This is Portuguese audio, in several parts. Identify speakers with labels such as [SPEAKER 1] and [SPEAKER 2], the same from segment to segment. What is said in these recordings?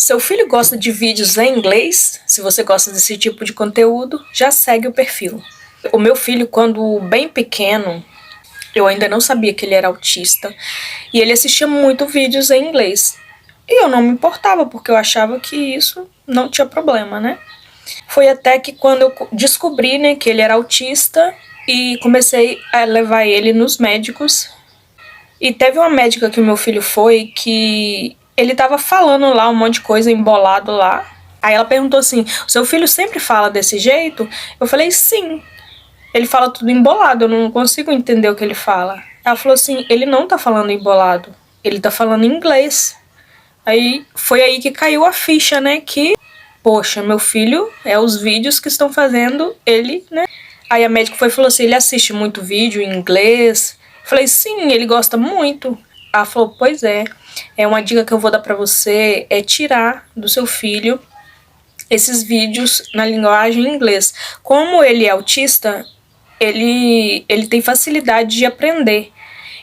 [SPEAKER 1] Seu filho gosta de vídeos em inglês? Se você gosta desse tipo de conteúdo, já segue o perfil. O meu filho, quando bem pequeno, eu ainda não sabia que ele era autista, e ele assistia muito vídeos em inglês. E eu não me importava, porque eu achava que isso não tinha problema, né? Foi até que quando eu descobri, né, que ele era autista e comecei a levar ele nos médicos. E teve uma médica que o meu filho foi que ele tava falando lá um monte de coisa embolado lá. Aí ela perguntou assim, o seu filho sempre fala desse jeito? Eu falei, sim. Ele fala tudo embolado, eu não consigo entender o que ele fala. Ela falou assim, ele não tá falando embolado, ele tá falando inglês. Aí foi aí que caiu a ficha, né, que, poxa, meu filho, é os vídeos que estão fazendo ele, né. Aí a médica foi e falou assim, ele assiste muito vídeo em inglês? Eu falei, sim, ele gosta muito. Ela falou, pois é uma dica que eu vou dar pra você é tirar do seu filho esses vídeos na linguagem inglês. Como ele é autista, ele tem facilidade de aprender.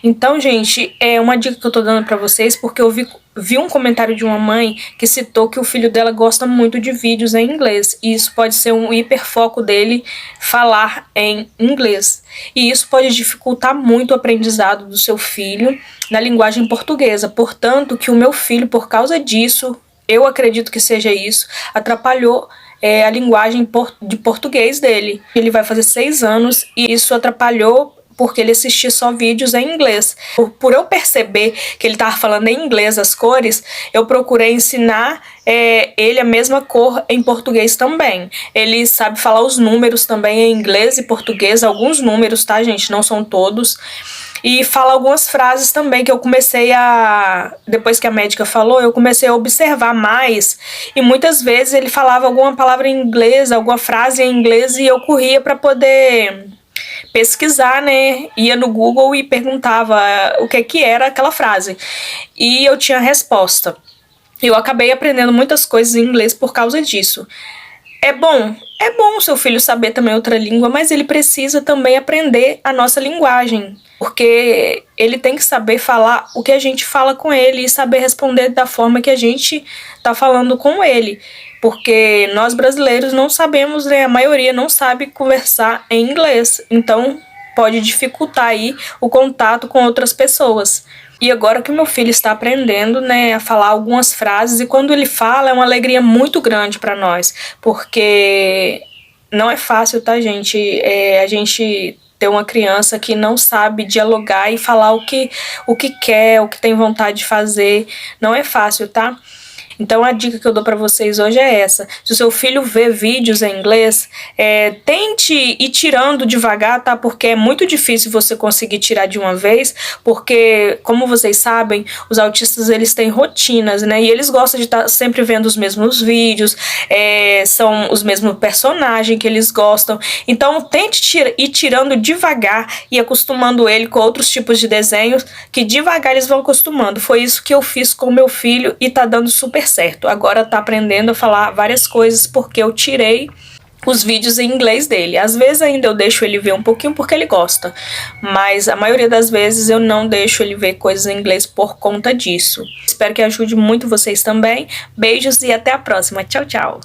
[SPEAKER 1] Então, gente, é uma dica que eu tô dando pra vocês, porque eu vi um comentário de uma mãe que citou que o filho dela gosta muito de vídeos em inglês, e isso pode ser um hiperfoco dele falar em inglês. E isso pode dificultar muito o aprendizado do seu filho na linguagem portuguesa. Portanto, que o meu filho, por causa disso, eu acredito que seja isso, atrapalhou a linguagem de português dele. Ele vai fazer 6 anos e isso atrapalhou porque ele assistia só vídeos em inglês. Por eu perceber que ele estava falando em inglês as cores, eu procurei ensinar ele a mesma cor em português também. Ele sabe falar os números também em inglês e português, alguns números, tá, gente? Não são todos. E fala algumas frases também que eu comecei depois que a médica falou, eu comecei a observar mais. E muitas vezes ele falava alguma palavra em inglês, alguma frase em inglês, e eu corria para poder pesquisar, né? Ia no Google e perguntava o que era aquela frase. E eu tinha a resposta. Eu acabei aprendendo muitas coisas em inglês por causa disso. É bom seu filho saber também outra língua, mas ele precisa também aprender a nossa linguagem, porque ele tem que saber falar o que a gente fala com ele e saber responder da forma que a gente tá falando com ele, porque nós brasileiros não sabemos, né, a maioria não sabe conversar em inglês, então pode dificultar aí o contato com outras pessoas. E agora que o meu filho está aprendendo, né, a falar algumas frases, e quando ele fala é uma alegria muito grande para nós, porque não é fácil, tá, gente? A gente ter uma criança que não sabe dialogar e falar o que quer, o que tem vontade de fazer, não é fácil, tá? Então a dica que eu dou pra vocês hoje é essa. Se o seu filho vê vídeos em inglês, tente ir tirando devagar, tá? Porque é muito difícil você conseguir tirar de uma vez, porque, como vocês sabem, os autistas, eles têm rotinas, né? E eles gostam de estar sempre vendo os mesmos vídeos, são os mesmos personagens que eles gostam. Então tente ir tirando devagar e acostumando ele com outros tipos de desenhos, que devagar eles vão acostumando. Foi isso que eu fiz com o meu filho e tá dando super certo. Agora tá aprendendo a falar várias coisas porque eu tirei os vídeos em inglês dele. Às vezes ainda eu deixo ele ver um pouquinho porque ele gosta, mas a maioria das vezes eu não deixo ele ver coisas em inglês por conta disso. Espero que ajude muito vocês também. Beijos e até a próxima. Tchau, tchau!